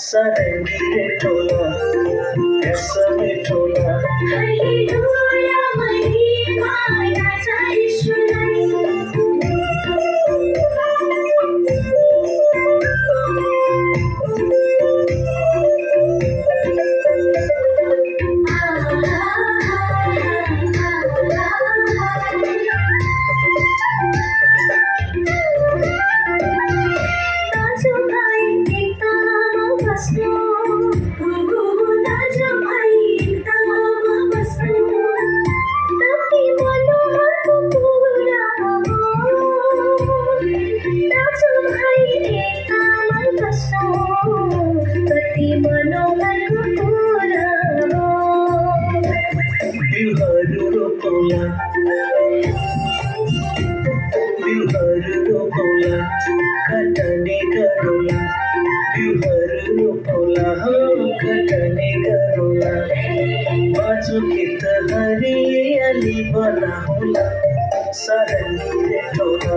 सारंगी रे टोला कैसा मिठोला हल्लेलुया महिमा याचा ईश्वराई बिहारू रोला कटने करोला बिहारू रोला कटने करोला बाजूकीत हरियाली बनावला सारंगी रे टोला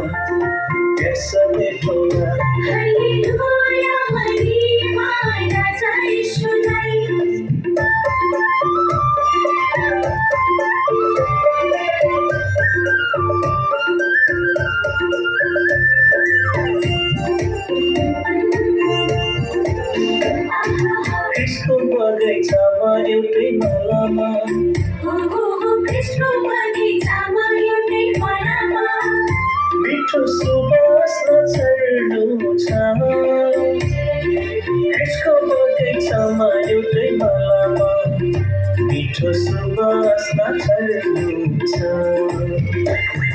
कैसा मिठोला हल्लेलुया महिमा याचा ईश्वराई Disco बगैँचामा एउटै मालामा कृष्ण बगैँचामा एउटै फलामा मिठो सुवास नछर्नु छ डिस्को बगैँचामा एउटै मालामा मिठो सुवास नछर्नु छ